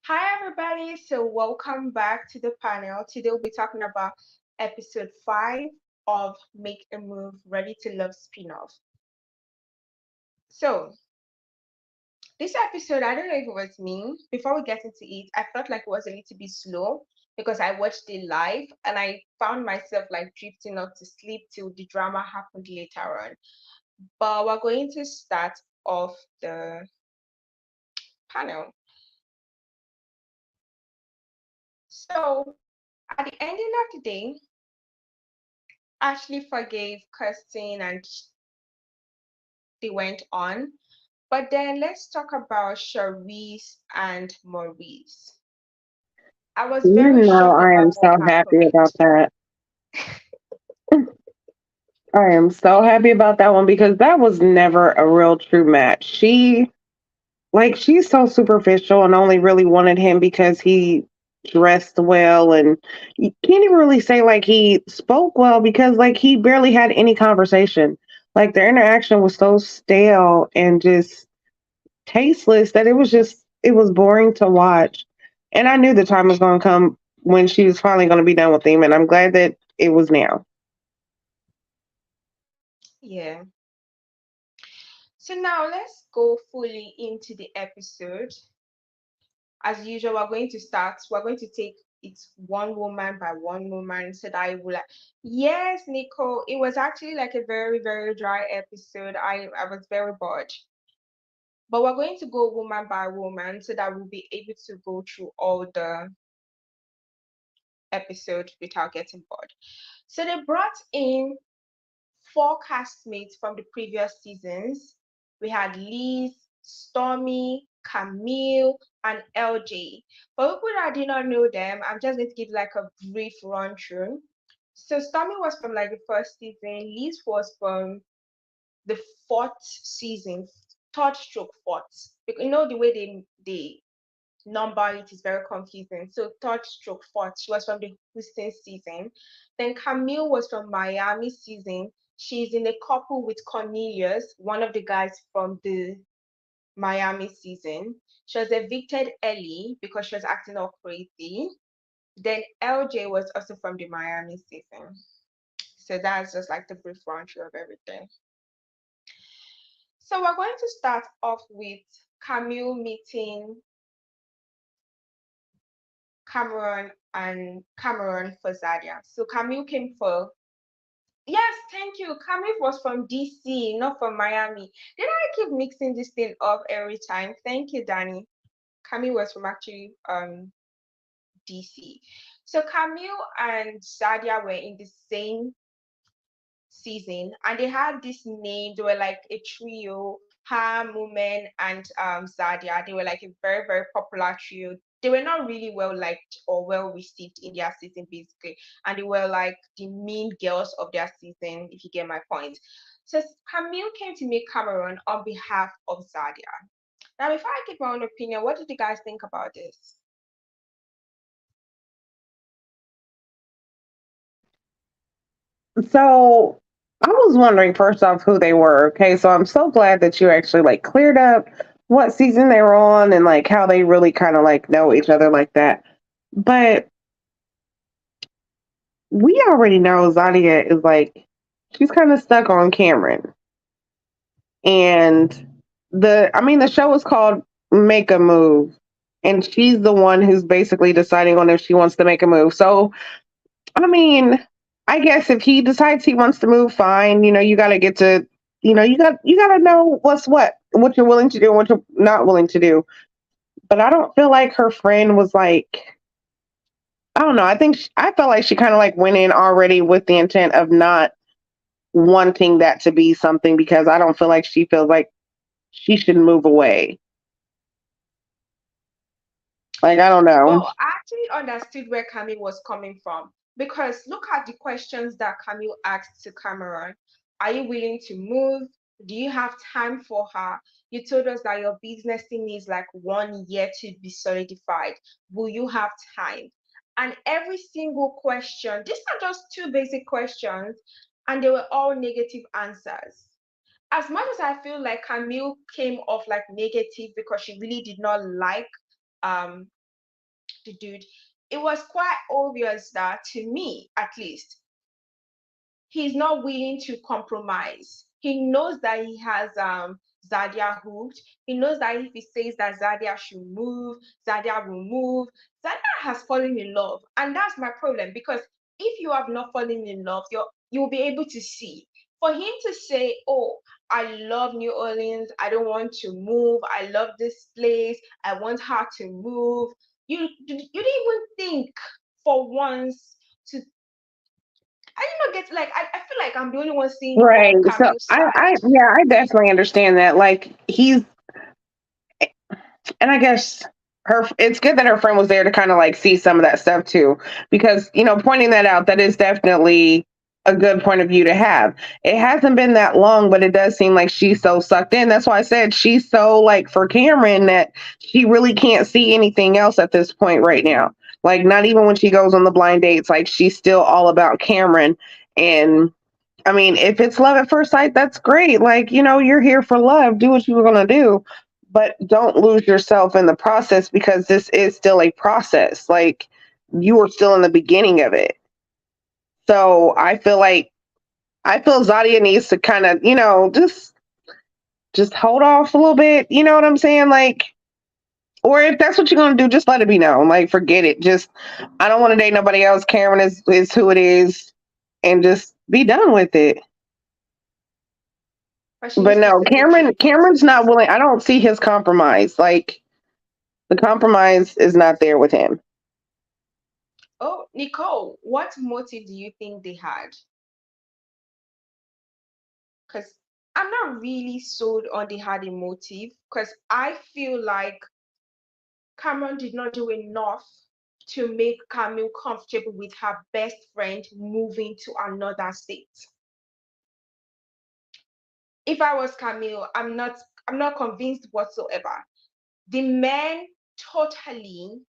Hi, everybody. So, welcome back to the panel. Today, we'll be talking about episode 5 of Make a Move Ready to Love spin-off. So, this episode, I don't know if it was me. Before we get into it, I felt like it was a little bit slow because I watched it live and I found myself like drifting off to sleep till the drama happened later on. But we're going to start off the panel. So, at the ending of the day, Ashley forgave Kirsten and they went on. But then let's talk about Charisse and Maurice. I was You very know, shocked I about am what so happy happened. about that. I am so happy about that one because that was never a real true match. She's so superficial and only really wanted him because he dressed well and you can't even really say like he spoke well because like he barely had any conversation. Like their interaction was so stale and just tasteless that it was boring to watch. And I knew the time was going to come when she was finally going to be done with him, and I'm glad that it was now. Yeah. So now let's go fully into the episode. As usual, we're going to take it one woman by one woman so that I will like, yes, Nicole, it was actually like a very, very dry episode. I was very bored. But we're going to go woman by woman so that we'll be able to go through all the episodes without getting bored. So they brought in four castmates from the previous seasons. We had Liz, Stormy, Camille, and LJ. For people that did not know them, I'm just going to give like a brief run through. So Stormy was from like the first season, Liz was from the fourth season, third stroke fourth. Because you know the way they number it is very confusing. So third stroke fourth, she was from the Houston season. Then Camille was from Miami season. She's in a couple with Cornelius, one of the guys from the Miami season. She was evicted early because she was acting all crazy. Then LJ was also from the Miami season. So that's just like the brief run through of everything. So we're going to start off with Camille meeting Cameron for Zadia. So Camille came for yes, thank you. Camille was from DC, not from Miami. Did I keep mixing this thing up every time? Thank you, Danny. Camille was from actually DC. So Camille and Zadia were in the same season and they had this name. They were like a trio, her, Moomin, and Zadia. They were like a very, very popular trio. They were not really well liked or well received in their season, basically. And they were like the mean girls of their season, if you get my point. So Camille came to meet Cameron on behalf of Zadia. Now, before I give my own opinion, what did you guys think about this? So I was wondering first off who they were. Okay, so I'm so glad that you actually like cleared up what season they were on and like how they really kind of like know each other like that. But we already know Zadia is like she's kind of stuck on Cameron. And the show is called Make a Move. And she's the one who's basically deciding on if she wants to make a move. So, I mean, I guess if he decides he wants to move, fine. You know, you got to get to, you got to know what you're willing to do and what you're not willing to do. But I don't feel like her friend was like, I don't know. I felt like she kind of like went in already with the intent of not wanting that to be something because I don't feel like she feels like she should move away. Like, I don't know. Well, I actually understood where Camille was coming from because look at the questions that Camille asked to Cameron. Are you willing to move? Do you have time for her? You told us that your business thing needs like 1 year to be solidified. Will you have time? And every single question, these are just two basic questions, and they were all negative answers. As much as I feel like Camille came off like negative because she really did not like um the dude, it was quite obvious that, to me at least, he's not willing to compromise. He knows that he has Zadia hooked. He knows that if he says that Zadia should move, Zadia will move. Zadia has fallen in love, and that's my problem, because if you have not fallen in love, you'll be able to see. For him to say, "Oh, I love New Orleans. I don't want to move. I love this place. I want her to move." You didn't even think for once to. I did not get, like, I feel like I'm the only one seeing Right. So Camille's I side. yeah, I definitely understand that. Like he's and I guess her it's good that her friend was there to kind of like see some of that stuff too, because pointing that out, that is definitely a good point of view to have. It hasn't been that long, but it does seem like she's so sucked in. That's why I said she's so like for Cameron that she really can't see anything else at this point right now. Like not even when she goes on the blind dates, like she's still all about Cameron. And I mean, if it's love at first sight, that's great. Like, you're here for love. Do what you were going to do, but don't lose yourself in the process, because this is still a process. Like, you are still in the beginning of it. So I feel Zadia needs to kind of, just hold off a little bit. You know what I'm saying? Like, or if that's what you're going to do, just let it be known. Like, forget it. Just, I don't want to date nobody else. Cameron is who it is, and just be done with it. But she But needs to no, stay OG. Cameron's not willing. I don't see his compromise. Like the compromise is not there with him. Oh, Nicole, what motive do you think they had? Because I'm not really sold on they had a motive, because I feel like Cameron did not do enough to make Camille comfortable with her best friend moving to another state. If I was Camille, I'm not convinced whatsoever. The men totally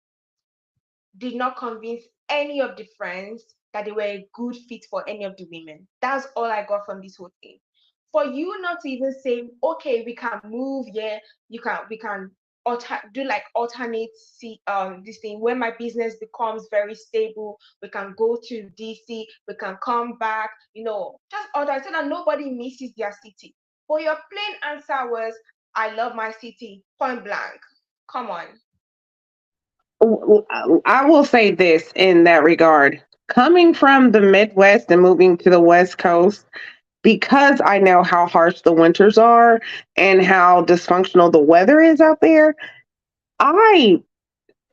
did not convince any of the friends that they were a good fit for any of the women. That's all I got from this whole thing. For you not to even say, okay, we can move, yeah, we can do like alternate see this thing when my business becomes very stable, we can go to DC, we can come back, just order so that nobody misses their city. But your plain answer was, I love my city, point blank. Come on. I will say this in that regard. Coming from the Midwest and moving to the West Coast, because I know how harsh the winters are and how dysfunctional the weather is out there, I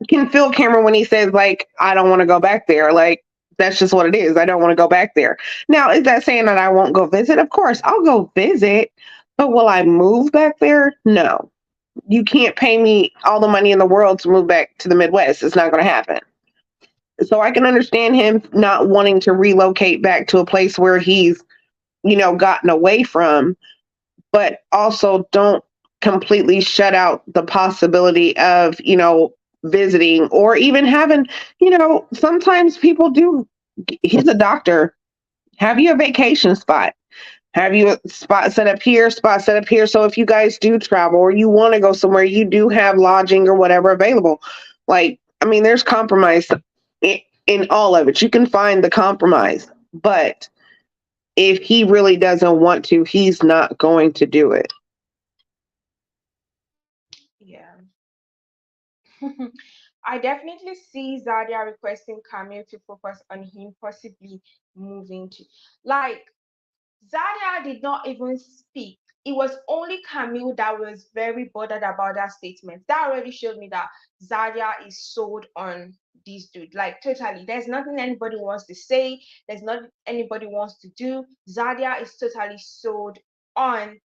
can feel Cameron when he says, like, I don't want to go back there. Like, that's just what it is. I don't want to go back there. Now, is that saying that I won't go visit? Of course, I'll go visit, but will I move back there? No. You can't pay me all the money in the world to move back to the Midwest. It's not going to happen. So I can understand him not wanting to relocate back to a place where he's, gotten away from, but also don't completely shut out the possibility of, visiting or even having, sometimes people do. He's a doctor. Have you a vacation spot? Have you a spot set up here, spot set up here? So if you guys do travel or you want to go somewhere, you do have lodging or whatever available. Like, I mean, there's compromise in all of it. You can find the compromise, but if he really doesn't want to, he's not going to do it. Yeah. I definitely see Zadia requesting Camille to focus on him possibly moving to, like, Zadia did not even speak. It was only Camille that was very bothered about that statement. That already showed me that Zadia is sold on this dude. Like, totally. There's nothing anybody wants to say. There's nothing anybody wants to do. Zadia is totally sold on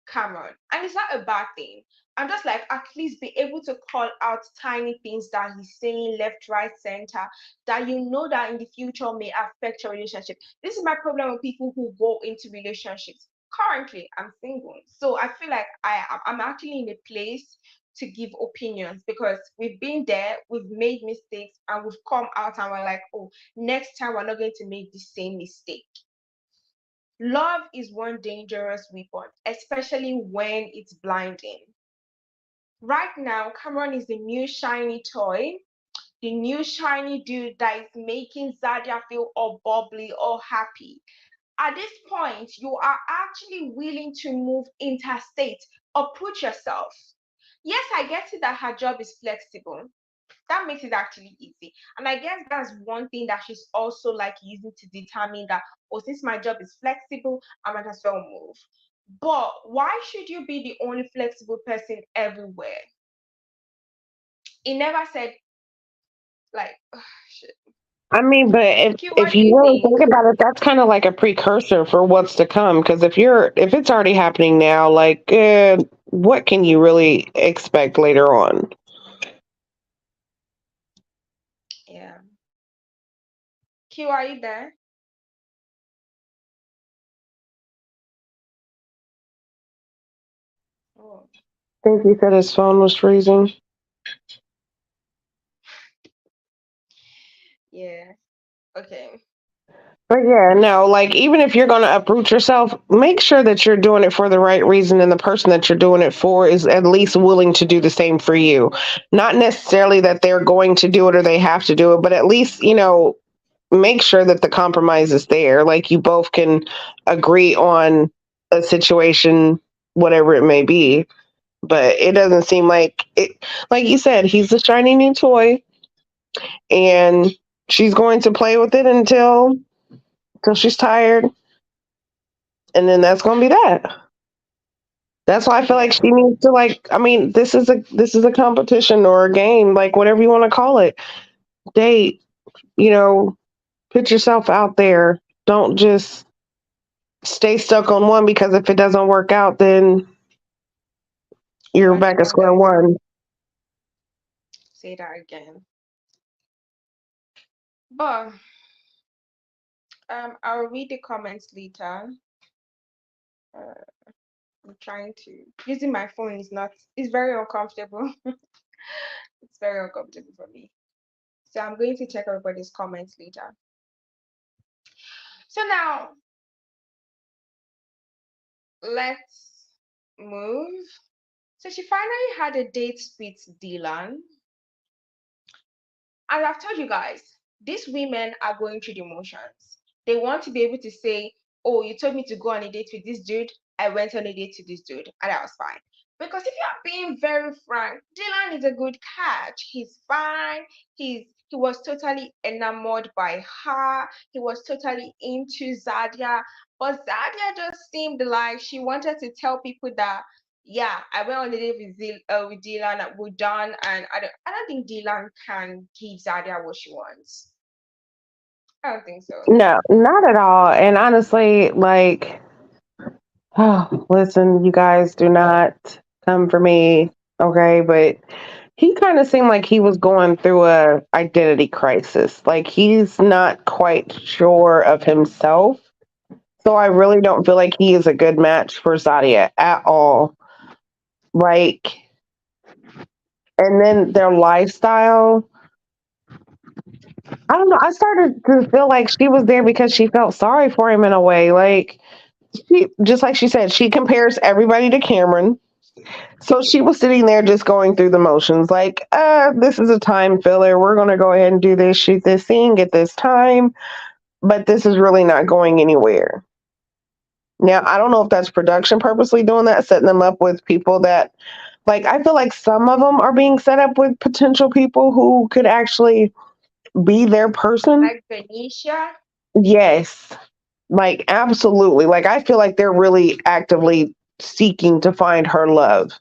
Cameron. And it's not a bad thing. I'm just like, at least be able to call out tiny things that he's saying left, right, center, that you know that in the future may affect your relationship. This is my problem with people who go into relationships. Currently, I'm single. So I feel like I'm actually in a place to give opinions, because we've been there, we've made mistakes, and we've come out and we're like, oh, next time we're not going to make the same mistake. Love is one dangerous weapon, especially when it's blinding. Right now, Cameron is the new shiny toy. the new shiny dude that is making Zadia feel all bubbly, all happy. At this point, you are actually willing to move interstate or put yourself. Yes, I get it that her job is flexible. That makes it actually easy. And I guess that's one thing that she's also like using to determine that, oh, since my job is flexible, I might as well move. But why should you be the only flexible person everywhere? It never said like shit. I mean, but Q, what if do you you really think? think about it, that's kind of like a precursor for what's to come. Because if it's already happening now, like, what can you really expect later on? Yeah. Q, are you there? Oh, I think he said his phone was freezing. yeah. Okay. But yeah, no, like even if you're going to uproot yourself, make sure that you're doing it for the right reason and the person that you're doing it for is at least willing to do the same for you. Not necessarily that they're going to do it or they have to do it, but at least, make sure that the compromise is there. Like you both can agree on a situation, whatever it may be. But it doesn't seem like it, like you said, he's a shiny new toy and she's going to play with it until she's tired, and then that's going to be that. That's why I feel like Yeah. she needs to, like, I mean, this is a competition or a game, like whatever you want to call it. Date, you know, put yourself out there. Don't just stay stuck on one, because if it doesn't work out, then You you're want to back at wonder square again. one. Say that again. But I'll read the comments later. Uh, I'm trying to using my phone is not it's very uncomfortable. It's very uncomfortable for me. So I'm going to check everybody's comments later. So now let's move. So she finally had a date with Dylan. As I've told you guys, these women are going through the motions. They want to be able to say, oh, you told me to go on a date with this dude. I went on a date to this dude, and that was fine. Because if you're being very frank, Dylan is a good catch. He's fine. He was totally enamored by her. He was totally into Zadia. But Zadia just seemed like she wanted to tell people that yeah, I went on a date with Dylan, we're done, and I don't think Dylan can give Zadia what she wants. I don't think so. No, not at all. And honestly, like, oh, listen, you guys do not come for me, okay? But he kind of seemed like he was going through a identity crisis. Like he's not quite sure of himself. So I really don't feel like he is a good match for Sadia at all. Like, and then their lifestyle. I don't know. I started to feel like she was there because she felt sorry for him in a way. Like, just like she said, she compares everybody to Cameron. So she was sitting there just going through the motions, like, this is a time filler. We're going to go ahead and do this, shoot this scene, get this time, but this is really not going anywhere. Now, I don't know if that's production purposely doing that, setting them up with people that, like, I feel like some of them are being set up with potential people who could actually be their person. Like Benicia, Yes, like, absolutely. Like, I feel like they're really actively seeking to find her love.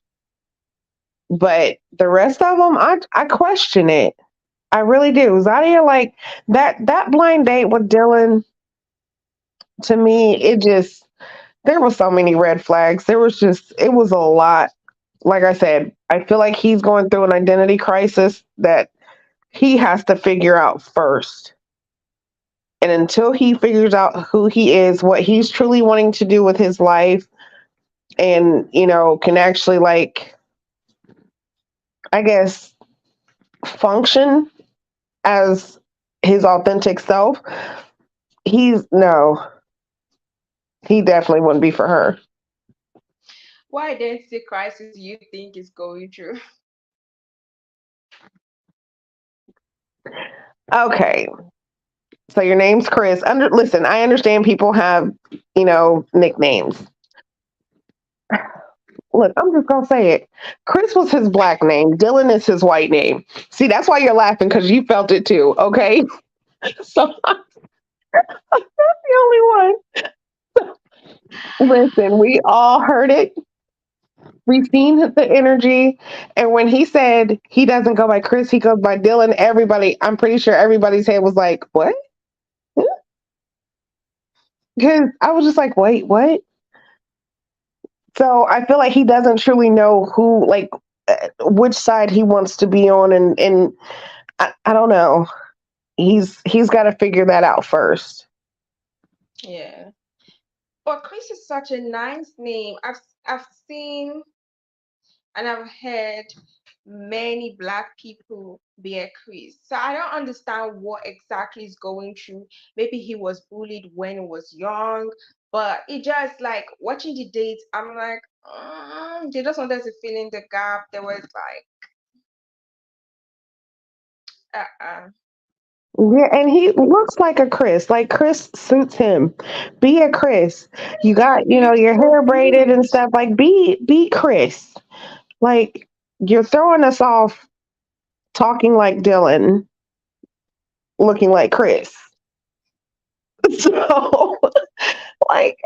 But the rest of them, I question it. I really do. Zadia, like that blind date with Dylan, to me, it just there was so many red flags. It was a lot. Like I said, I feel like he's going through an identity crisis that he has to figure out first. And until he figures out who he is, what he's truly wanting to do with his life, and can actually, like, I guess, function as his authentic self, he's no, he definitely wouldn't be for her. what identity crisis do you think is going through? Okay, so your name's Chris. Listen, I understand people have, nicknames. Look, I'm just gonna say it. Chris was his black name. Dylan is his white name. See, that's why you're laughing because you felt it too. Okay, so I'm the only one. Listen, we all heard it. We've seen the energy, and when he said he doesn't go by Chris, he goes by Dylan. Everybody, I'm pretty sure everybody's head was like, "What?" Because I was just like, "Wait, what?" So I feel like he doesn't truly know who, like, which side he wants to be on, and I don't know. He's got to figure that out first. Yeah. But Chris is such a nice name. I've seen and I've heard many black people bear Chris. So I don't understand what exactly is going through. Maybe he was bullied when he was young, but it just like watching the dates, I'm like, they just wanted to fill in the gap. There was like, uh-uh. Yeah, and he looks like a Chris. Like Chris suits him. Be a Chris. You got, He looks your so hair braided good. and stuff. Like be Chris. Like you're throwing us off talking like Dylan, looking like Chris. So, like,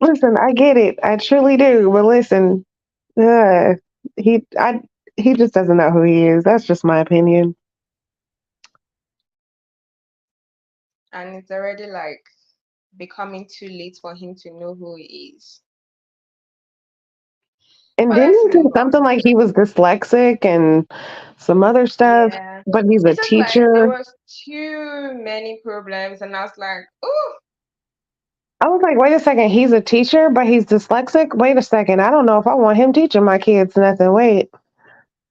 listen, I get it. I truly do. But listen, uh, he, I, he just doesn't know who he is. That's just my opinion. And it's already like becoming too late for him to know who he is. And But didn't let's he move do on. something like he was dyslexic and some other stuff? Yeah. But he's a It's just like there teacher. was too many problems, and I was like, oh, I was like, wait a second, he's a teacher, but he's dyslexic. Wait a second, I don't know if I want him teaching my kids nothing. Wait,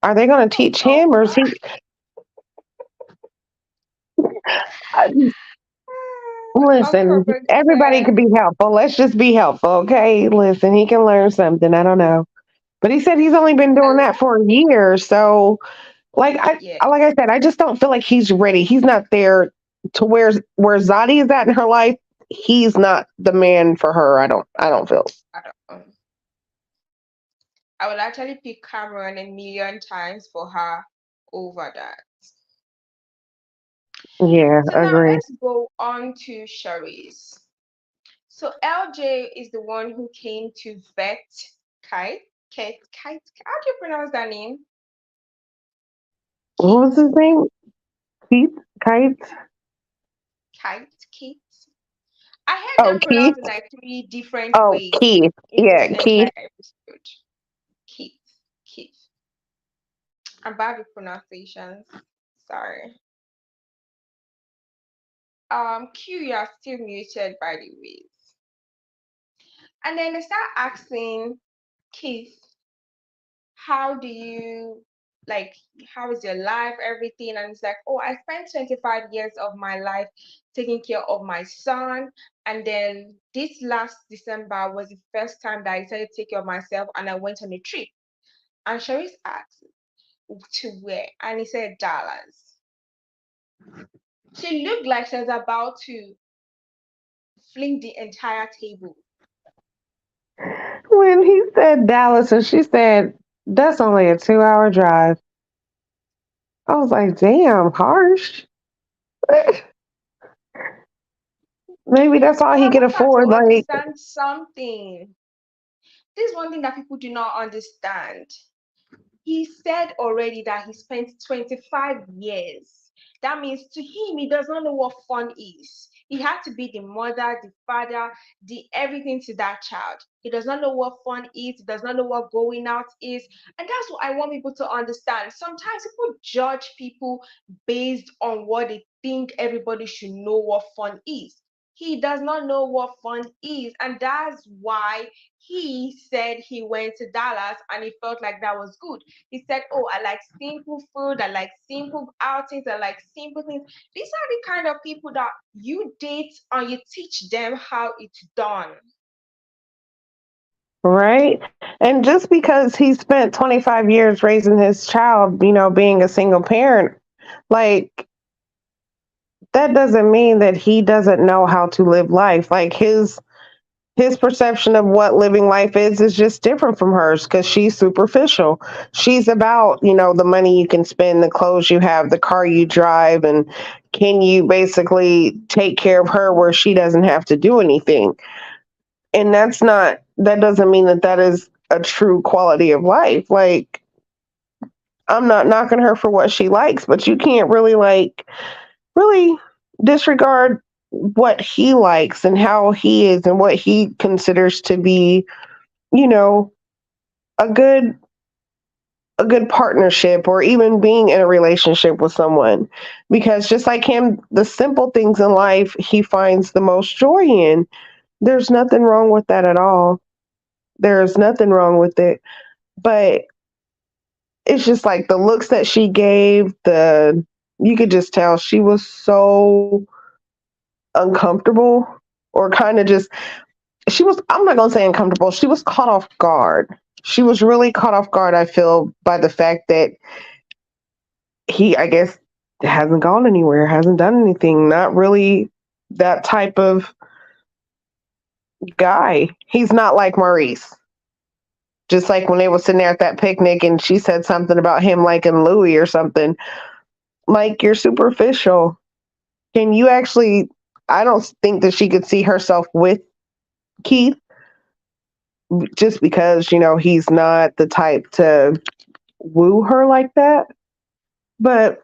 are they going to oh, teach oh him, or is my. he? I, I'll listen, cover everybody there. could be helpful. Let's just be helpful, okay? Listen, he can learn something. I don't know, but he said he's only been doing And that for a year. So, like yeah, like I said, I just don't feel like he's ready. He's not there to where Zadi is at in her life. He's not the man for her. I don't feel. I don't know. I would actually pick Cameron a million times for her over that. Yeah, So now agree. let's go on to Sharice. So LJ is the one who came to vet Kite. How do you pronounce that name? What was Kate, his name? Keith? Kite? Kate. I heard Oh, them Keith. pronounced in like three different Oh, ways Keith. in this Yeah, entire Keith. episode. Keith, Keith. I'm bad with pronunciations. Sorry. Q, you are still muted by the way. And then they start asking Keith, how do you like how is your life, everything? And it's like, oh, I spent 25 years of my life taking care of my son. And then this last December was the first time that I decided to take care of myself and I went on a trip. And Sharice asked, to where? And he said Dallas. She looked like she was about to fling the entire table. When he said Dallas and she said, that's only a 2 hour drive. I was like, damn, harsh. Maybe that's all But he I could want her to afford. Like, understand something. This is one thing that people do not understand. He said already that he spent 25 years. That means to him, he does not know what fun is. He had to be the mother, the father, the everything to that child. He does not know what fun is. He does not know what going out is. And that's what I want people to understand. Sometimes people judge people based on what they think everybody should know what fun is. He does not know what fun is. And that's why he said he went to Dallas and he felt like that was good. He said, oh, I like simple food, I like simple outings, I like simple things. These are the kind of people that you date and you teach them how it's done. right? And just because he spent 25 years raising his child, being a single parent, like, that doesn't mean that he doesn't know how to live life. Like his perception of what living life is just different from hers because she's superficial. She's about, the money you can spend, the clothes you have, the car you drive, and can you basically take care of her where she doesn't have to do anything. And that doesn't mean that that is a true quality of life. Like, I'm not knocking her for what she likes, but you can't really, really disregard what he likes and how he is and what he considers to be, you know, a good partnership or even being in a relationship with someone. Because just like him, the simple things in life he finds the most joy in. There's nothing wrong with that at all. There's nothing wrong with it. But it's just like the looks that she gave, the you could just tell she was so uncomfortable or kind of just she was I'm not going to say uncomfortable. She was caught off guard. She was really caught off guard, I feel, by the fact that he, I guess, hasn't gone anywhere, hasn't done anything, not really that type of guy. He's not like Maurice. Just like when they were sitting there at that picnic and she said something about him liking Louis or something. Like, you're superficial. Can you actually? I don't think that she could see herself with Keith just because, he's not the type to woo her like that. But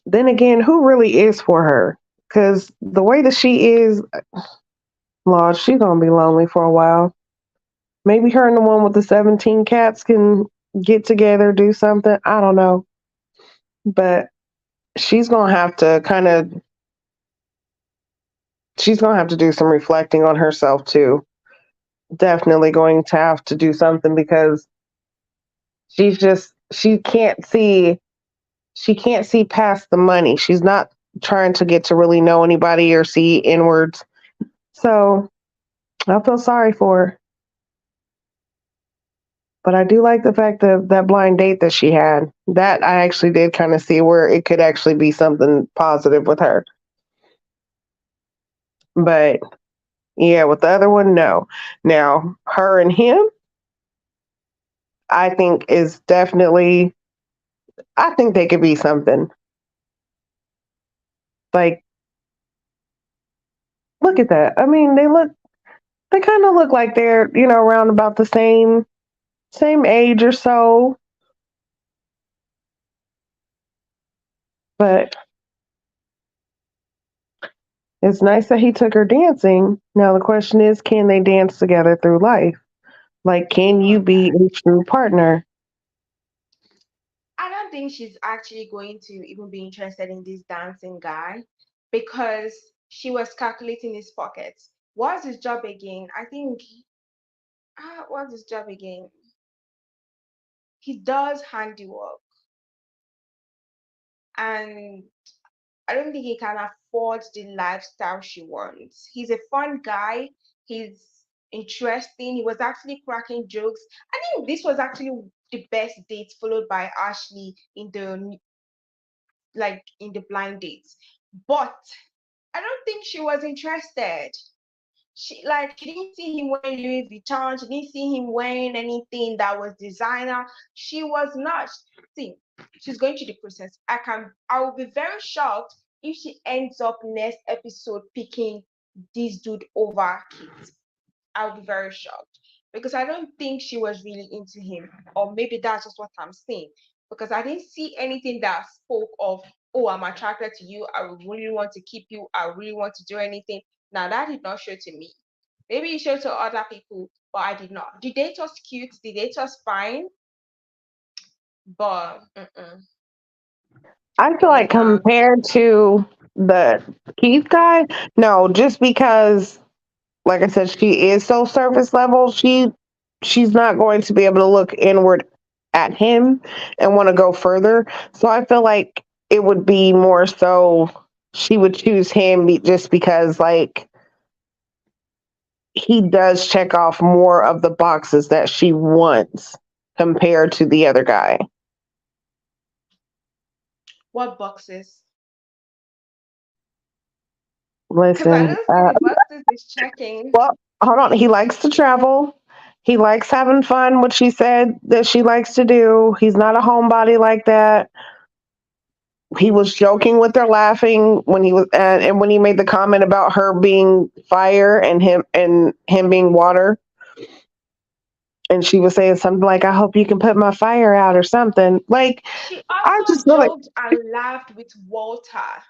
then again, who really is for her? Because the way that she is, Lord, she's going to be lonely for a while. Maybe her and the one with the 17 cats can get together, do something. I don't know. But she's going to have to she's going to have to do some reflecting on herself too. Definitely going to have to do something because she can't see past the money. She's not trying to get to really know anybody or see inwards. So I feel sorry for her. But I do like the fact that that blind date that she had. That I actually did kind of see where it could actually be something positive with her. But yeah, with the other one, no. Now, her and him, I think is definitely I think they could be something. Like, look at that. I mean, they kind of look like they're, around about the same age or so. But it's nice that he took her dancing. Now the question is, can they dance together through life? Like, can you Well, be a true partner? I don't think she's actually going to even be interested in this dancing guy because she was calculating his pockets. What's his job again? I think, what's his job again? He does handiwork, and I don't think he can afford the lifestyle she wants. He's a fun guy. He's interesting. He was actually cracking jokes. I think this was actually the best date, followed by Ashley in the blind dates. But I don't think she was interested. She didn't see him wearing Louis Vuitton. She didn't see him wearing anything that was designer. She was not. See, she's going through the process. I will be very shocked if she ends up next episode picking this dude over Kit. I'll be very shocked because I don't think she was really into him, or maybe that's just what I'm saying. Because I didn't see anything that spoke of, oh, I'm attracted to you. I really want to keep you. I really want to do anything. Now that did not show to me. Maybe it showed to other people, but I did not. The date was cute. The date was fine, but I feel it like did not. compared to the Keith guy, no, just because, like I said, she is so surface level. She's not going to be able to look inward at him and want to go further. So I feel like it would be more so she would choose him just because, like, he does check off more of the boxes that she wants compared to the other guy. What boxes? Because I Listen, don't see the boxes is checking. well, hold on. He likes to travel. He likes having fun, which she said that she likes to do. He's not a homebody like that. He was joking with her, laughing when he was, and when he made the comment about her being fire and him being water, and she was saying something like, "I hope you can put my fire out" or something. Like, She I also just feel like, joked and laughed with Walter,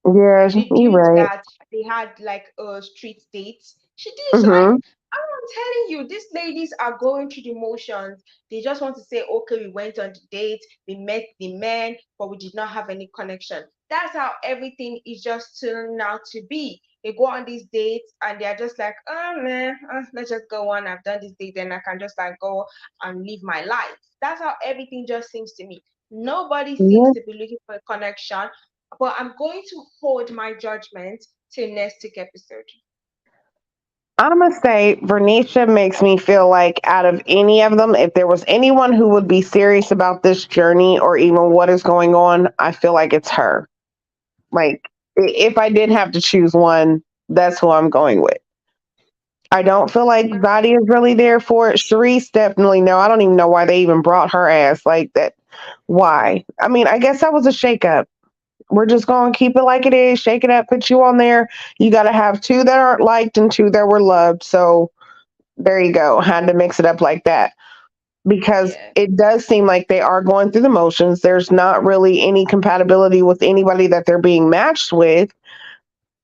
yeah, the you're dude right. that they had like a street date. She did. She like, Hmm. I'm telling you, these ladies are going through the motions. They just want to say, okay, we went on the date, we met the man, but we did not have any connection. That's how everything is just turning out to be. They go on these dates and they're just like, oh man, let's just go on. I've done this date, then I can just like go and live my life. That's how everything just seems to me. Nobody seems Yeah. to be looking for a connection, but I'm going to hold my judgment till next week episode. I'm gonna say Vernisha makes me feel like out of any of them, if there was anyone who would be serious about this journey or even what is going on, I feel like it's her. Like, if I did have to choose one, that's who I'm going with. I don't feel like Yeah, Dottie is really there for it. Sharice definitely no. I don't even know why they even brought her ass like that. Why? I mean, I guess that was a shakeup. We're just going to keep it like it is, shake it up, put you on there. You got to have two that aren't liked and two that were loved. So there you go. Had to mix it up like that because yeah. it does seem like they are going through the motions. There's not really any compatibility with anybody that they're being matched with.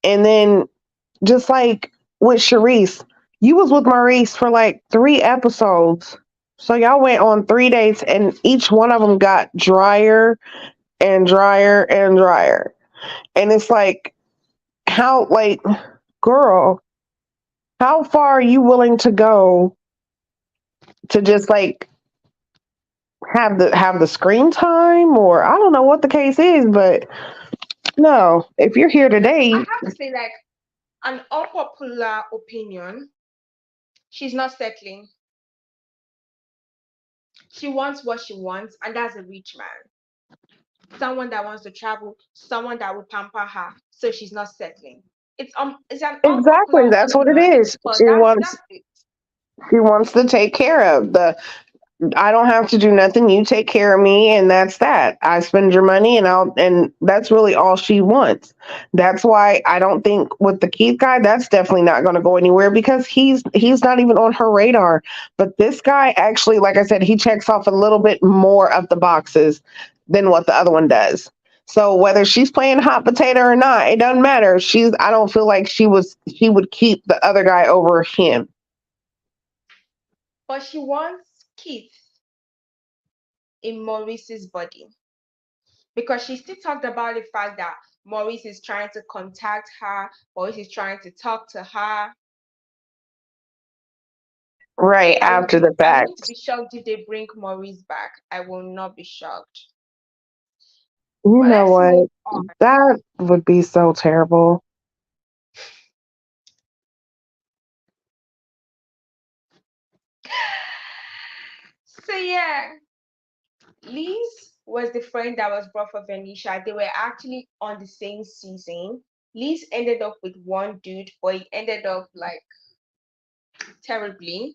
And then just like with Sharice, you was with Maurice for like 3 episodes. So y'all went on 3 dates and each one of them got drier and drier and drier. And it's like, how, like, girl, how far are you willing to go to just like have the screen time? Or I don't know what the case is, but no, if you're here I today, have to say, like, an unpopular opinion, she's not settling. She wants what she wants, and that's a rich man. Someone that wants to travel, someone that will pamper her, so she's not settling. It's an exactly, unpopular that's what it opinion, is. but She wants that's it. she wants to take care of the I don't have to do nothing. You take care of me, and that's that. I spend your money, and that's really all she wants. That's why I don't think with the Keith guy, that's definitely not going to go anywhere because he's not even on her radar. But this guy actually, like I said, he checks off a little bit more of the boxes than what the other one does. So whether she's playing hot potato or not, it doesn't matter. I don't feel like she would keep the other guy over him. But she wants Keith in Maurice's body because she still talked about the fact that Maurice is trying to contact her, Maurice is trying to talk to her. Right after the I won't fact. be shocked if they bring Maurice back. I will not be shocked. You But know let's what? move on. That would be so terrible. So yeah, Liz was the friend that was brought for Venetia. They were actually on the same season. Liz ended up with one dude, but he ended up like terribly.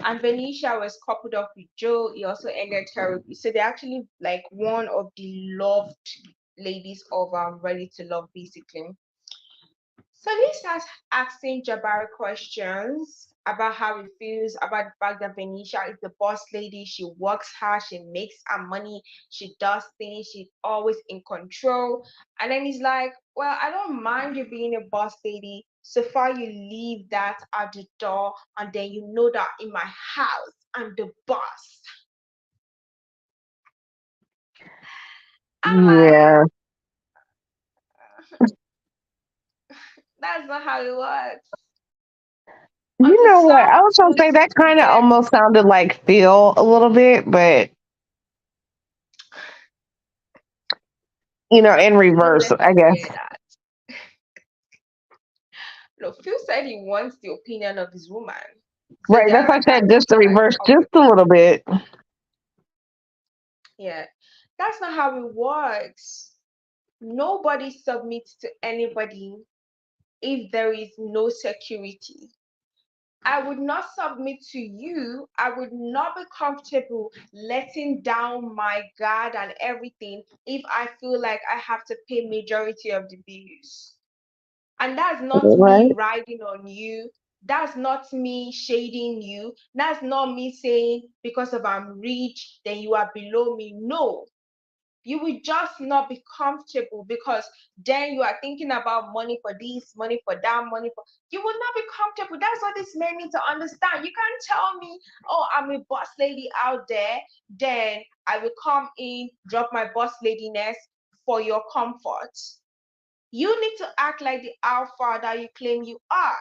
And Venetia was coupled up with Joe. He also ended terribly. So they're actually like one of the loved ladies of Ready to Love, basically. So Lee starts asking Jabari questions about how he feels about the fact that Venetia is the boss lady. She works hard, she makes her money, she does things, she's always in control. And then he's like, well, I don't mind you being a boss lady so far you leave that at the door and then you know that in my house I'm the boss. I'm like, Yeah. that's not how it works. You Until know what? I someone was gonna say puts that kind of their almost sounded like Phil a little bit, but in don't reverse, let I him guess. hear that. No, Phil said he wants the opinion of his woman. So Right. That's that why I said that's just the like reverse, how just it a little bit. yeah. That's not how it works. Nobody submits to anybody. if there is no security. I would not submit to you. I would not be comfortable letting down my guard and everything if I feel like I have to pay majority of the bills. And that's not me Right. riding on you. That's not me shading you. That's not me saying because of I'm rich, then you are below me. No, you will just not be comfortable because then you are thinking about money for this, money for that, money for. You will not be comfortable. That's what these men need to understand. You can't tell me, oh, I'm a boss lady out there, then I will come in, drop my boss ladiness for your comfort. You need to act like the alpha that you claim you are.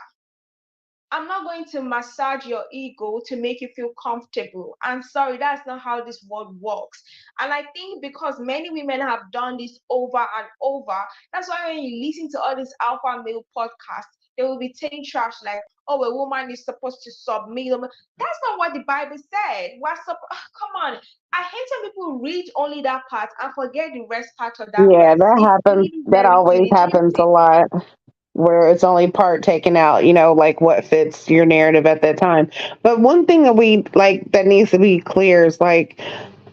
I'm not going to massage your ego to make you feel comfortable. I'm sorry, that's not how this world works. And I think because many women have done this over and over, that's why when you listen to all these alpha male podcasts, they will be saying trash like, oh, a woman is supposed to submit. That's not what the Bible said. Come on. I hate when people read only that part and forget the rest part of that Yeah, verse. that It's happens. really That very always happens a irritating. lot, where it's only part taken out, like what fits your narrative at that time. But one thing that we like that needs to be clear is like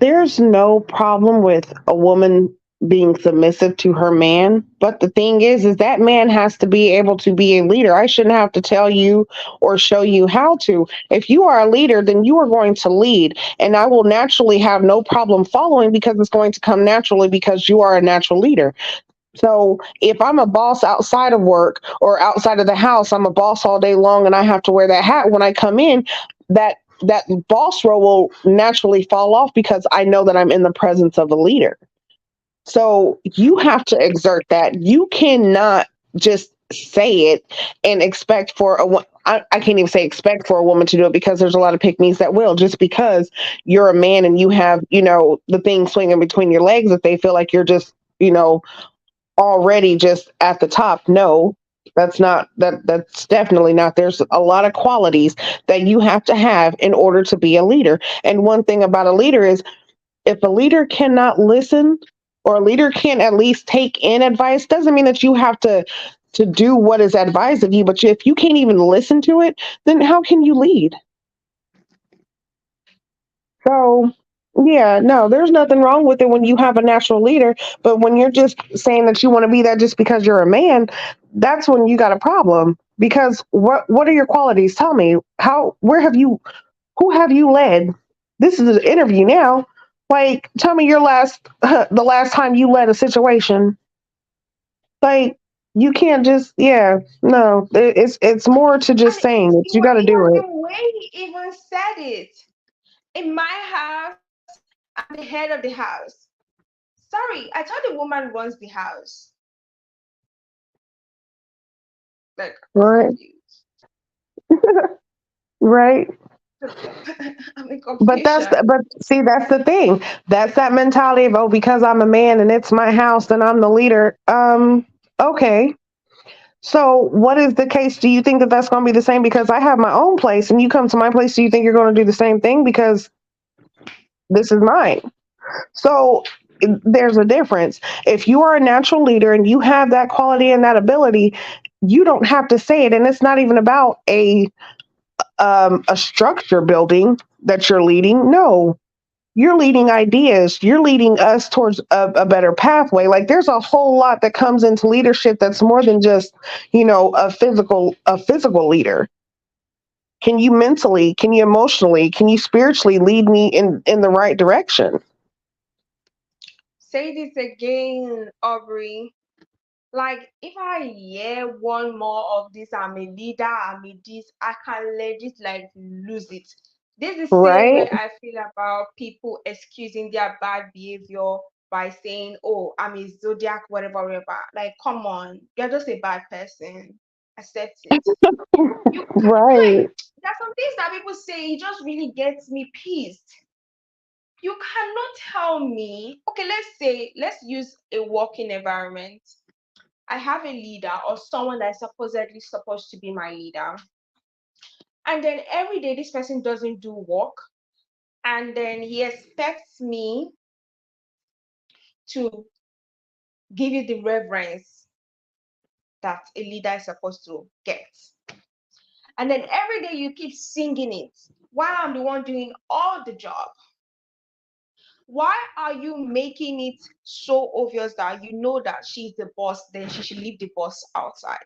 there's no problem with a woman being submissive to her man. But the thing is that man has to be able to be a leader. I shouldn't have to tell you or show you how to. If you are a leader, then you are going to lead. And I will naturally have no problem following because it's going to come naturally because you are a natural leader. So if I'm a boss outside of work or outside of the house, I'm a boss all day long and I have to wear that hat when I come in, that boss role will naturally fall off because I know that I'm in the presence of a leader. So you have to exert that. You cannot just say it and expect for I can't even say expect for a woman to do it because there's a lot of pick-me's that will just because you're a man and you have, the thing swinging between your legs that they feel like you're just, already just at the top. No, that's definitely not. There's a lot of qualities that you have to have in order to be a leader. And one thing about a leader is if a leader cannot listen or a leader can't at least take in advice, doesn't mean that you have to do what is advised of you, but if you can't even listen to it, then how can you lead? So, yeah, no, there's nothing wrong with it when you have a natural leader. But when you're just saying that you want to be that just because you're a man, that's when you got a problem. Because what are your qualities? Tell me who have you led? This is an interview now. Like, tell me your last the last time you led a situation. Like, you can't just no. It's more to And just saying it. You got to it do was it. the way he even said it. In my house, I'm the head of the house. Sorry, I thought the woman runs the house. Like, I'm Right. confused. Right. I'm in But confusion. but see, that's the thing. That's that mentality of, oh, because I'm a man and it's my house, then I'm the leader. Okay. So what is the case? Do you think that that's going to be the same because I have my own place and you come to my place? Do you think you're going to do the same thing because this is mine? So there's a difference. If you are a natural leader and you have that quality and that ability, you don't have to say it. And it's not even about a structure building that you're leading. No, you're leading ideas. You're leading us towards a better pathway. Like there's a whole lot that comes into leadership that's more than just, a physical leader. Can you mentally, can you emotionally, can you spiritually lead me in the right direction? Say this again, Aubrey. Like, if I hear one more of this, I'm a leader, I'm a this, I can legit like lose it. This is the same Right? way I feel about people excusing their bad behavior by saying, oh, I'm a zodiac, whatever, whatever. Like, come on, you're just a bad person. Accept it. You can like Right. there's some things that people say, it just really gets me pissed. You cannot tell me, okay, let's use a working environment. I have a leader or someone that's supposedly supposed to be my leader. And then every day this person doesn't do work. And then he expects me to give you the reverence. that a leader is supposed to get. And then every day you keep singing it while I'm the one doing all the job. Why are you making it so obvious that you know that she's the boss, then she should leave the boss outside?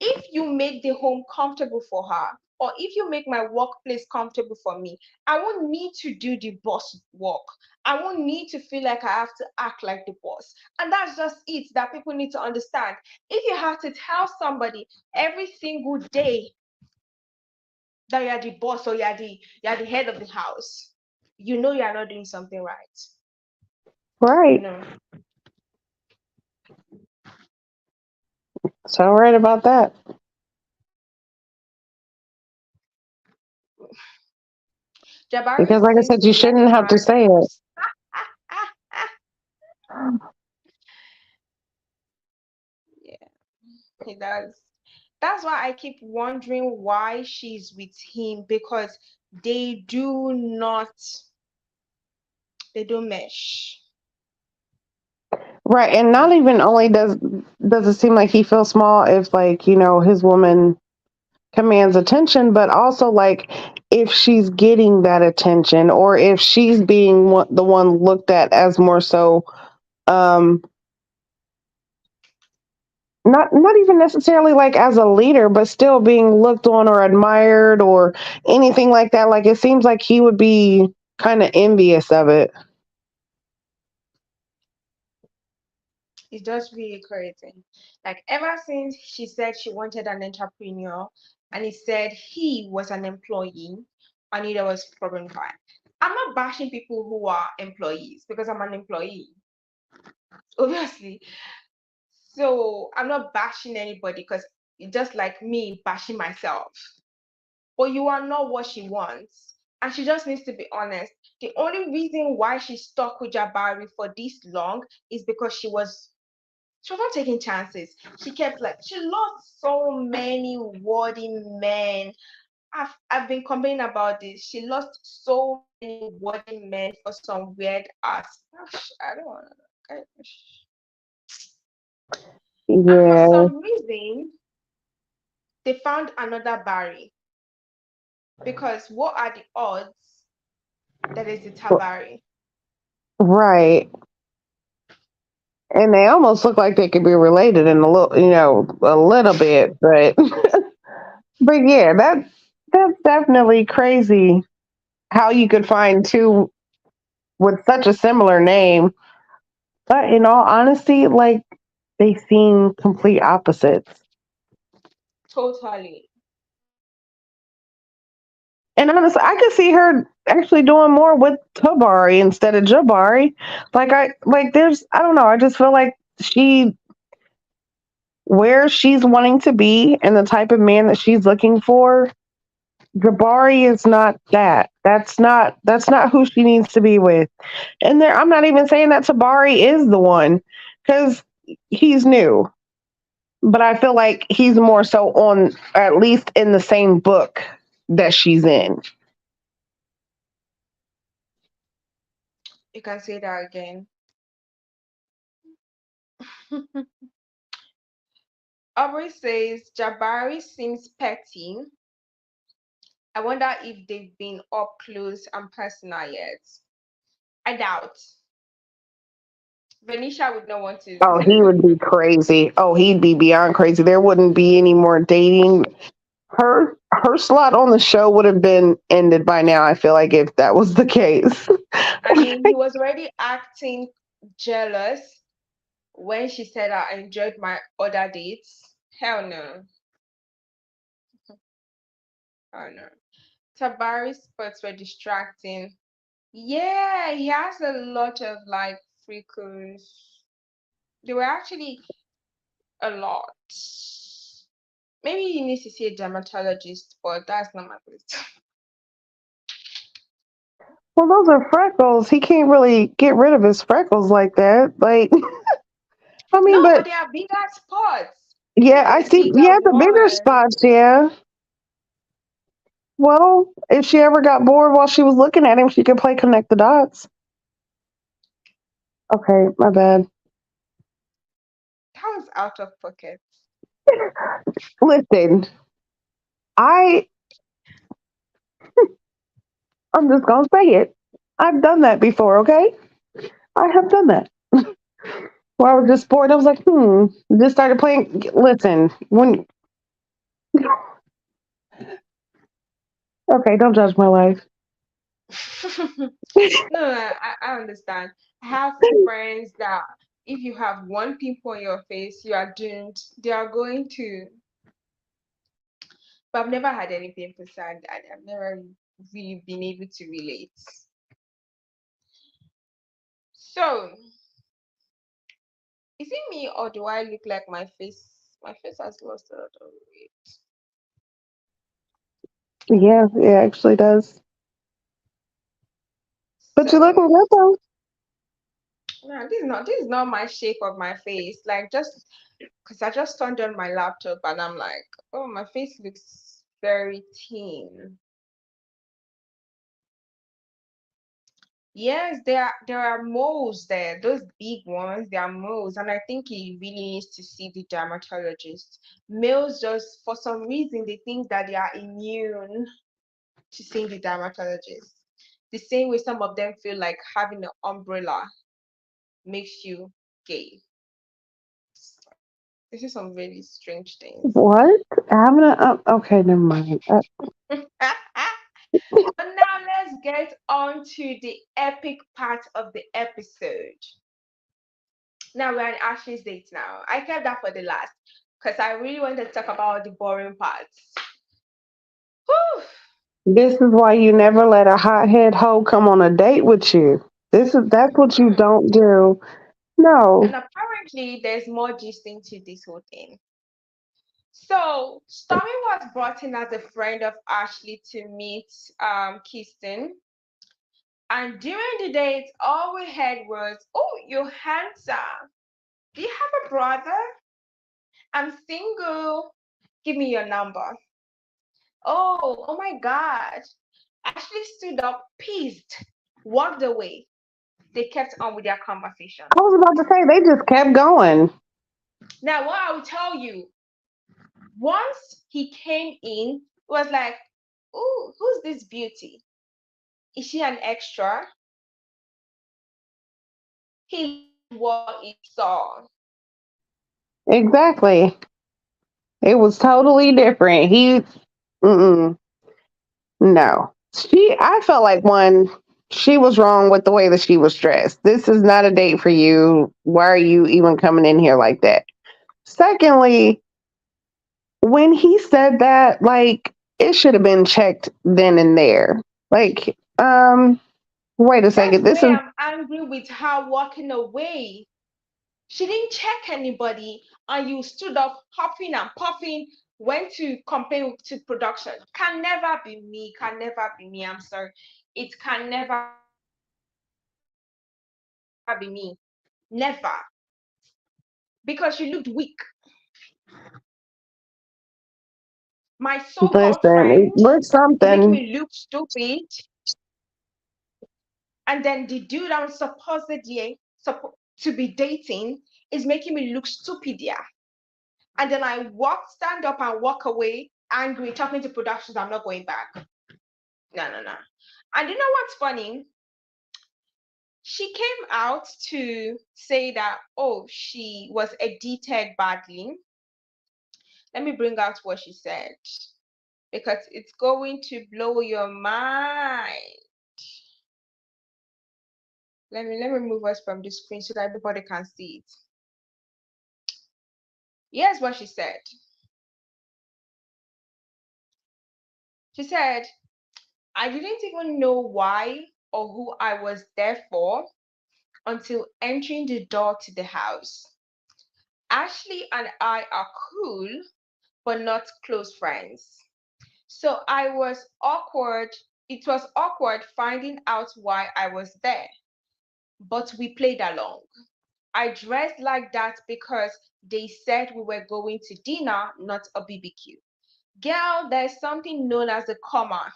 If you make the home comfortable for her, or if you make my workplace comfortable for me, I won't need to do the boss work. I won't need to feel like I have to act like the boss. And that's just it that people need to understand. If you have to tell somebody every single day that you're the boss or you're the head of the house, you know you're not doing something right. You Right. know. So right about that. Jabari Because like I seems said, to you be like shouldn't a have to bad say it. boss. Yeah, he does. That's why I keep wondering why she's with him, because they do not, they don't mesh. Right. And not Mm. even only does it seem like he feels small if like, his woman commands attention, but also like if she's getting that attention or if she's being the one looked at as more so um not even necessarily like as a leader, but still being looked on or admired or anything like that. Like it seems like he would be kind of envious of it. It's just really crazy. Like ever since she said she wanted an entrepreneur and he said he was an employee, I knew there was problem fine. I'm not bashing people who are employees because I'm an employee, obviously. So I'm not bashing anybody because it's just like me bashing myself. But you are not what she wants. And she just needs to be honest. The only reason why she stuck with Jabari for this long is because she was not taking chances. She kept like she lost so many worthy men. I've been complaining about this. She lost so many worthy men for some weird ass. I don't want to. And for Yeah, some reason, they found another Barry. Because what are the odds that it's a Tabari? right. And they almost look like they could be related in a little bit, but but yeah, that's definitely crazy how you could find two with such a similar name. But in all honesty, like they seem complete opposites. Totally. And honestly, I could see her actually doing more with Tabari instead of Jabari. There's I don't know, I just feel like she where she's wanting to be and the type of man that she's looking for, Jabari is not that. That's not who she needs to be with. And there I'm not even saying that Tabari is the one cuz he's new, but I feel like he's more so on at least in the same book that she's in. You can say that again. Aubrey says Jabari seems petty. I wonder if they've been up close and personal yet. I doubt. Venetia would not want to. Oh, he would be crazy. Oh, he'd be beyond crazy. There wouldn't be any more dating. Her slot on the show would have been ended by now. I feel like if that was the case. I mean, he was already acting jealous when she said I enjoyed my other dates. Hell no. Oh no. Tabari's spots were distracting. Yeah, he has a lot of like freckles. They were actually a lot. Maybe he needs to see a dermatologist, but that's not my place. Well, those are freckles. He can't really get rid of his freckles like that. Like, I mean, No, but but they are bigger spots. It's yeah, even I the see. bigger Yeah, the bigger one. spots. Yeah. Well, if she ever got bored while she was looking at him, she could play connect the dots. Okay, my bad. That was out of pocket. Listen, I I'm just gonna say it. I've done that before, okay? I have done that. Where I was just bored. I was like, just started playing. Listen, when okay, don't judge my life. No, I understand. I have friends that if you have one pimple on your face, you are doomed. They are going to, but I've never had any pimples, so I've never really been able to relate. So, is it me or do I look like my face? My face has lost a lot of weight. Yeah, it actually does. But you're looking So, good though. no, this is not my shape of my face. Like just because I just turned on my laptop and I'm like, oh, my face looks very thin. Yes, there are moles there, those big ones, there are moles, and I think he really needs to see the dermatologist. Males just for some reason they think that they are immune to seeing the dermatologist. The same way some of them feel like having an umbrella makes you gay. This is some really strange things. What? Having a okay, never mind. But now let's get on to the epic part of the episode. Now we're on Ashley's date now. I kept that for the last because I really wanted to talk about the boring parts. Whew. This is why you never let a hothead hoe come on a date with you. That's what you Hmm. don't do. And No. apparently there's more gisting to this whole thing. So Stormy was brought in as a friend of Ashley to meet Kirsten. And during the date, all we heard was, "Oh, you're handsome. Do you have a brother? I'm single. Give me your number." Oh my God. Ashley stood up, pissed, walked away. They kept on with their conversation. I was about to say they just kept going. Now, what I will tell you, once he came in, it was like, "Ooh, who's this beauty? Is she an extra?" He liked what he saw. Exactly. It was totally different. Mm-mm, no. I felt like she was wrong with the way that she was dressed. This is not a date for you. Why are you even coming in here like that? Secondly, when he said that, like, it should have been checked then and there. Like, wait a That's second. This where is I'm angry with her walking away. She didn't check anybody, and you stood up hopping and popping, went to complain to production. Can never be me, can never be me. I'm sorry. It can never be me. Never. Because you looked weak. My so-called listen. It friend looks is making something. me look stupid, and then the dude I'm supposedly to be dating is making me look stupid, yeah. And then stand up and walk away, angry, talking to productions. I'm not going back. No, no, no. And you know what's funny? She came out to say that, oh, she was edited badly. Let me bring out what she said because it's going to blow your mind. Let me move us from the screen so that everybody can see it. Here's what she said. She said, "I didn't even know why or who I was there for until entering the door to the house. Ashley and I are cool, but not close friends. So I was awkward. It was awkward finding out why I was there, but we played along. I dressed like that because they said we were going to dinner, not a BBQ. Girl, there's something known as a comma.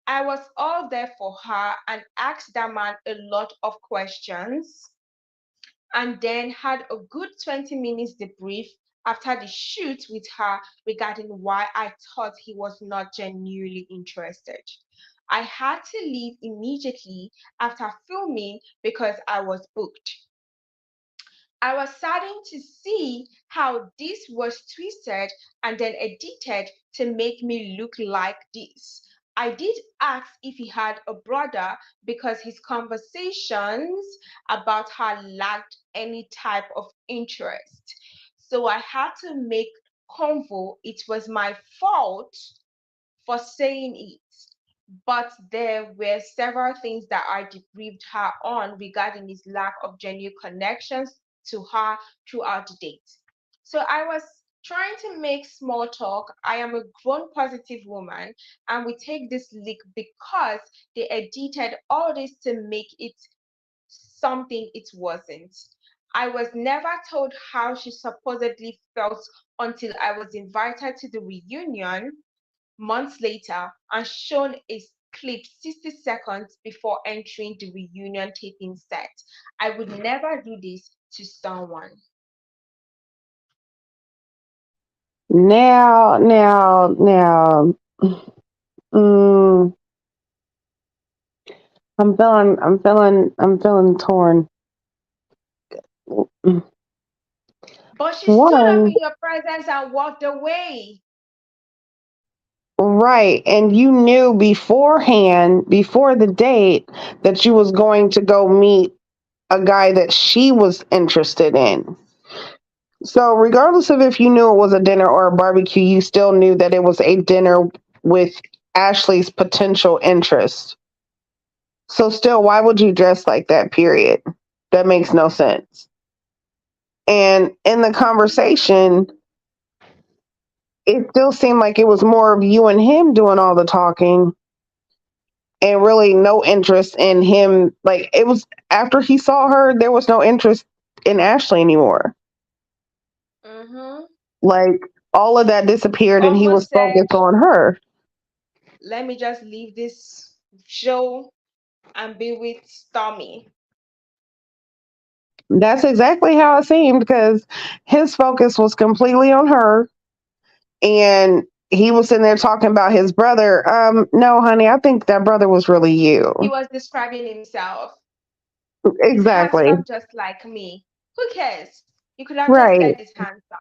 I was all there for her and asked that man a lot of questions. and then had a good 20 minutes debrief after the shoot with her regarding why I thought he was not genuinely interested. I had to leave immediately after filming because I was booked. I was saddened to see how this was twisted and then edited to make me look like this. I did ask if he had a brother because his conversations about her lacked any type of interest. So I had to make convo. It was my fault for saying it. But there were several things that I debriefed her on regarding his lack of genuine connections to her throughout the date. So I was trying to make small talk. I am a grown positive woman, and we take this leak because they edited all this to make it something it wasn't. I was never told how she supposedly felt until I was invited to the reunion months later and shown a clip 60 seconds before entering the reunion taping set. I would never do this to someone. Now. Mm, I'm feeling torn. But she stood up One, in your presence and walked away. right, and you knew beforehand, before the date, that you was going to go meet a guy that she was interested in. So, regardless of if you knew it was a dinner or a barbecue, you still knew that it was a dinner with Ashley's potential interest. So, still, why would you dress like that? Period. That makes no sense. And in the conversation, it still seemed like it was more of you and him doing all the talking and really no interest in him. Like, it was after he saw her, there was no interest in Ashley anymore. Mm-hmm. Like, all of that disappeared and he was Almost said, focused on her. let me just leave this show and be with Stormy. That's exactly how it seemed because his focus was completely on her and he was sitting there talking about his brother. No, honey, I think that brother was really He you. was describing himself. He's Exactly. handsome just like me. Who cares? You could have just Right. said he's handsome.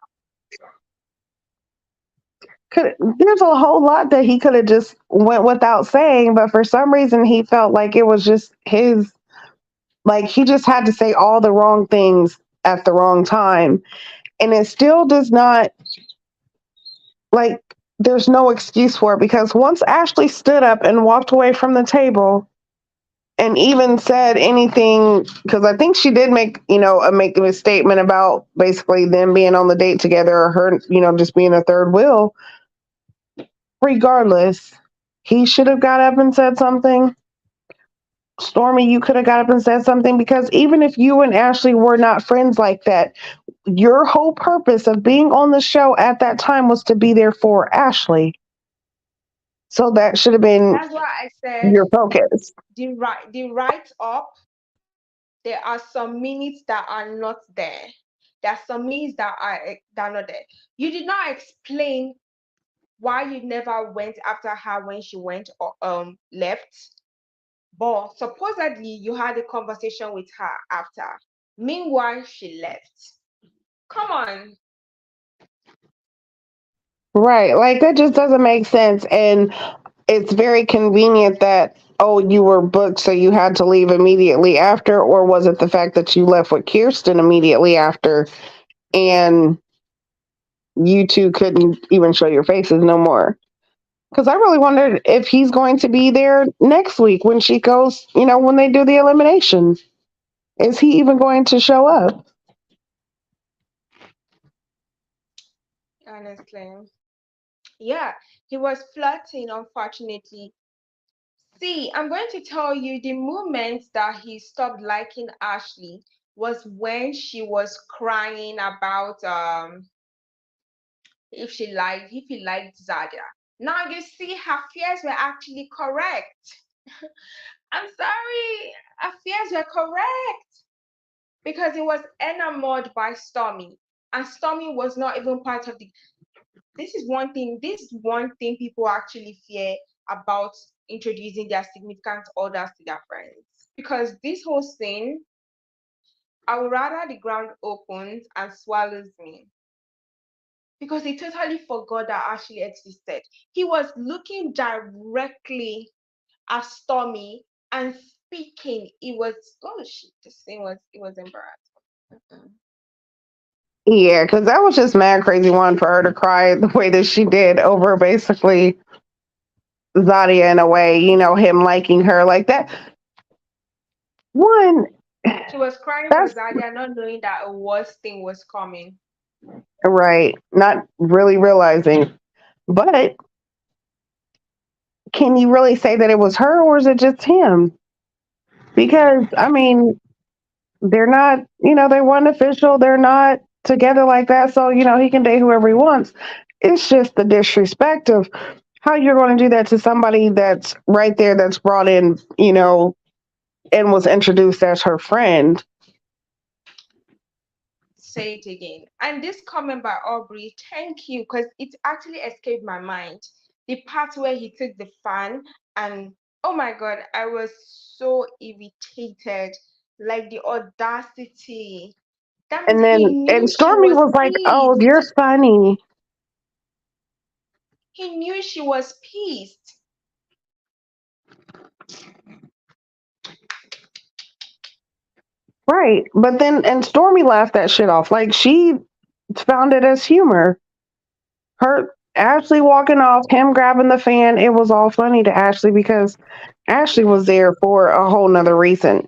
There's a whole lot that he could have just went without saying, but for some reason he felt like it was just his, like he just had to say all the wrong things at the wrong time. And it still does not, like, there's no excuse for it because once Ashley stood up and walked away from the table and even said anything, because I think she did make, make a statement about basically them being on the date together or her, just being a third wheel. Regardless, he should have got up and said something. Stormy, you could have got up and said something because even if you and Ashley were not friends like that, your whole purpose of being on the show at that time was to be there for Ashley. So that should have been That's why I said your focus. the write up. There are some minutes that are not there. There are some minutes that are not there. You did not explain why you never went after her when she went left, but supposedly you had a conversation with her after. Meanwhile, she left. Come on. Right. Like that just doesn't make sense. And it's very convenient that, oh, you were booked, so you had to leave immediately after, or was it the fact that you left with Kirsten immediately after and you two couldn't even show your faces no more? Because I really wondered if he's going to be there next week when she goes, when they do the elimination. Is he even going to show up? Honestly. Yeah, he was flirting, unfortunately. See, I'm going to tell you the moment that he stopped liking Ashley was when she was crying about if he liked Zadia. Now you see her fears were actually correct. I'm sorry, her fears were correct. because he was enamored by Stormy, and Stormy was not even part of the. This is one thing people actually fear about introducing their significant others to their friends. Because this whole thing, I would rather the ground opens and swallows me. Because he totally forgot that Ashley existed. He was looking directly at Stormy and speaking. It was, oh shit, this thing was, it was embarrassing. Mm-mm. Yeah, because that was just mad crazy one for her to cry the way that she did over basically Zadia in a way, him liking her like that. One, She was crying for that's Zadia, not knowing that a worse thing was coming. right. Not really realizing. But can you really say that it was her or is it just him? Because, I mean, they're not, they weren't official. They're not together like that. So, he can date whoever he wants. It's just the disrespect of how you're going to do that to somebody that's right there, that's brought in, and was introduced as her friend. Say it again. And this comment by Aubrey, thank you, because it actually escaped my mind. The part where he took the fan and oh my god, I was so irritated. Like the audacity. That means And he then, and knew she Stormy was was like, oh, you're pissed. funny. He knew she was pissed. Right. But then, and Stormy laughed that shit off. Like, she found it as humor. Her, Ashley walking off, him grabbing the fan, it was all funny to Ashley because Ashley was there for a whole nother reason.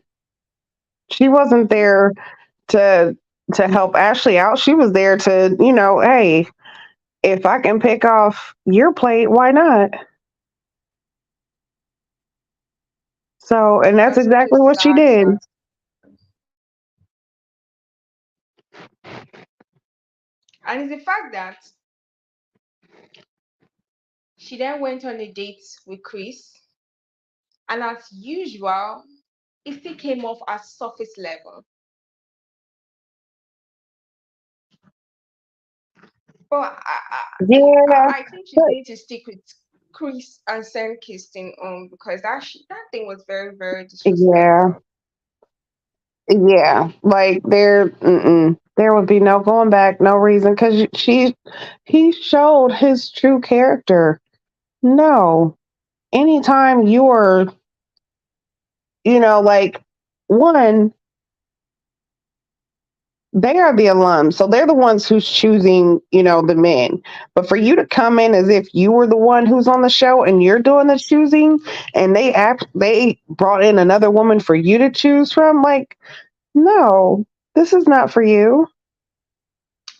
She wasn't Mhm. there to help Ashley out. She was there to, hey, if I can pick off your plate, why not? So, and It that's was such a exactly what she sad, did. sad. And it's the fact that she then went on a date with Chris, and as usual, it still came off as surface level. But Yeah, I think she's but going to stick with Chris and send Kirsten on because that thing was very, very yeah, disrespectful. like there would be no going back, no reason because he showed his true character. No, anytime you're, like one, they are the alums, so they're the ones who's choosing, the men. But for you to come in as if you were the one who's on the show and you're doing the choosing, and they brought in another woman for you to choose from, like, no, this is not for you.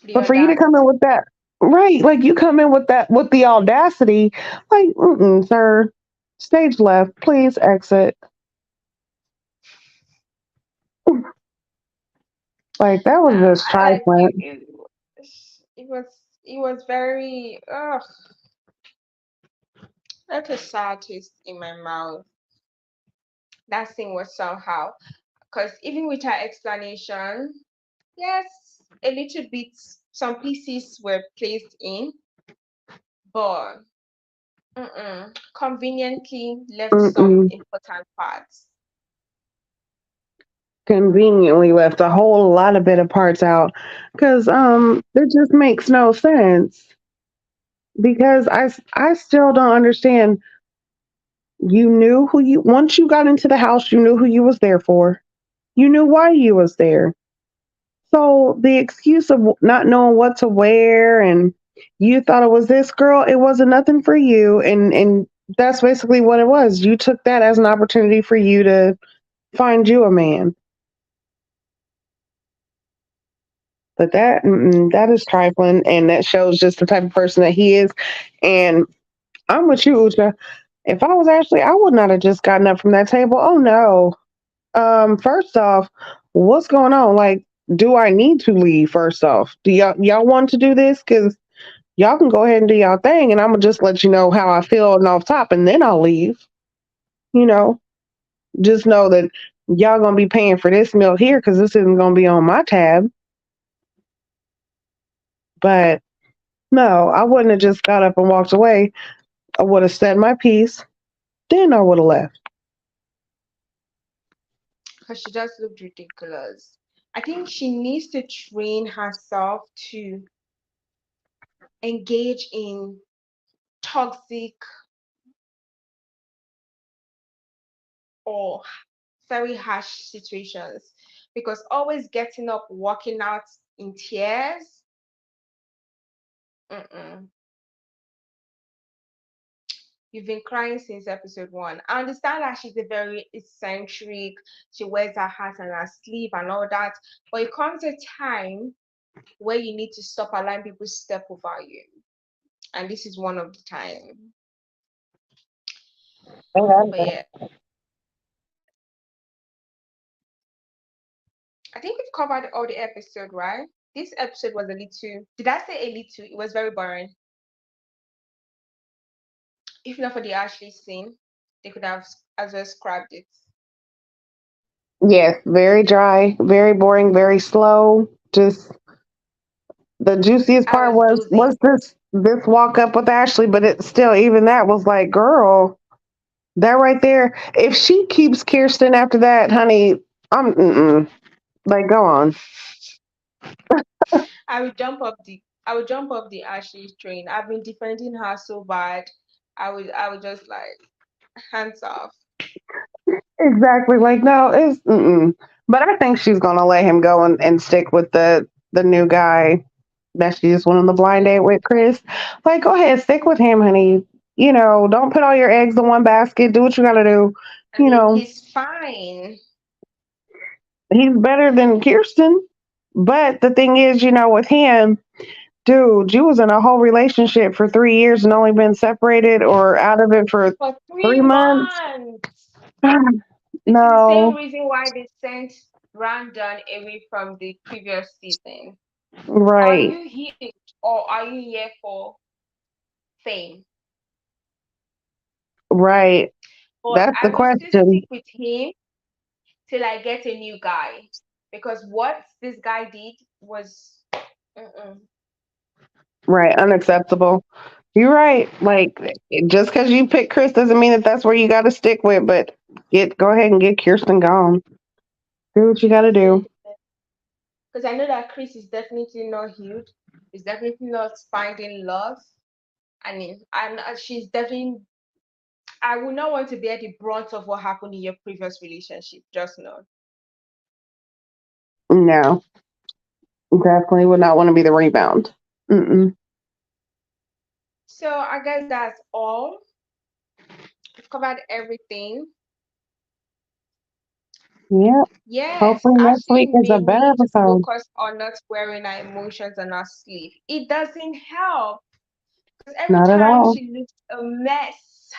The But for you to come in audacity. with that, right? Like you come in with that with the audacity, like, sir, stage left, please exit. Like that was just I like trifling. it was it was very that's a sad taste in my mouth. That thing was somehow because even with her explanation, yes, a little bit some pieces were placed in, but conveniently left some Mm-mm. important parts. Conveniently left a whole lot of bit of parts out because it just makes no sense. Because I still don't understand. You knew who you once you got into the house, you knew who you was there for. You knew why you was there. So the excuse of not knowing what to wear and you thought it was this girl, it wasn't nothing for you, and that's basically what it was. You took that as an opportunity for you to find you a man. But that is trifling, and that shows just the type of person that he is. And I'm with you, Ucha. If I was Ashley, I would not have just gotten up from that table. Oh no. First off, what's going on? Like, do I need to leave? First off, do y'all want to do this? Because y'all can go ahead and do y'all thing, and I'm gonna just let you know how I feel and off top, and then I'll leave. You know, just know that y'all gonna be paying for this meal here because this isn't gonna be on my tab. But no, I wouldn't have just got up and walked away. I would have said my piece, then I would have left. Because she just looked ridiculous. I think she needs to train herself to engage in toxic or very harsh situations because always getting up, walking out in tears. Mm-mm. You've been crying since episode one. I understand that she's a very eccentric, she wears her hat on her sleeve and all that, but it comes a time where you need to stop allowing people step over you. And this is one of the time. But yeah, I think we've covered all the episode, right? This episode was a little, did I say a little? It was very boring. If not for the Ashley scene, they could have as well scrapped it. Yes, very dry, very boring, very slow. Just the juiciest I part was was dozing. this walk up with Ashley, but it still even that was like, girl, that right there. If she keeps Kirsten after that, honey, I'm like go on. I would jump up the Ashley train. I've been defending her so bad. I would just like hands off. Exactly. Like no, it's but I think she's gonna let him go and stick with the new guy that she just went on the blind date Yeah. with, Chris. Like, go ahead, stick with him, honey. You know, don't put all your eggs in one basket. Do what you gotta do. I You mean, know, he's fine. he's better than Kirsten. But the thing is, with him, dude, you was in a whole relationship for 3 years and only been separated or out of it for For three 3 months. months. This is the same No, reason why they sent Brandon away from the previous season. Are right, you healed or are you here for fame? right. But That's I the will still question. stick with him till I get a new guy. Because what this guy did was, mm-mm. Right, unacceptable. You're right. Like, just because you pick Chris doesn't mean that that's where you got to stick with. But go ahead and get Kirsten gone. Do what you got to do. Because I know that Chris is definitely not healed. He's definitely not finding love. I mean, she's definitely. I would not want to bear the brunt of what happened in your previous relationship. Just know. No, definitely would not want to be the rebound. Mm-mm. So I guess that's all. We've covered everything. Yeah. Yes, Hopefully next Ashley week is a may better need to episode. focus on not wearing her emotions on her sleeve. It doesn't help because every Not at time all. she looks a mess,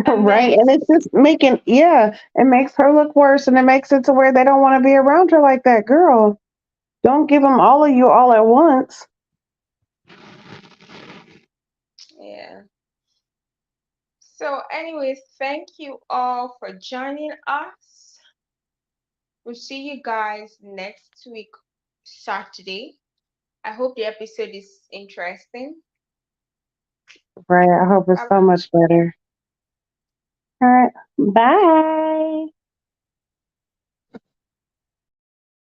a Right. And it's mess. just making, yeah, it makes her look worse and it makes it to where they don't want to be around her like that. Girl, don't give them all of you all at once. Yeah. So, anyways, thank you all for joining us. We'll see you guys next week, Saturday. I hope the episode is interesting. Right. I hope it's Bye so bye. much better. All right. Bye.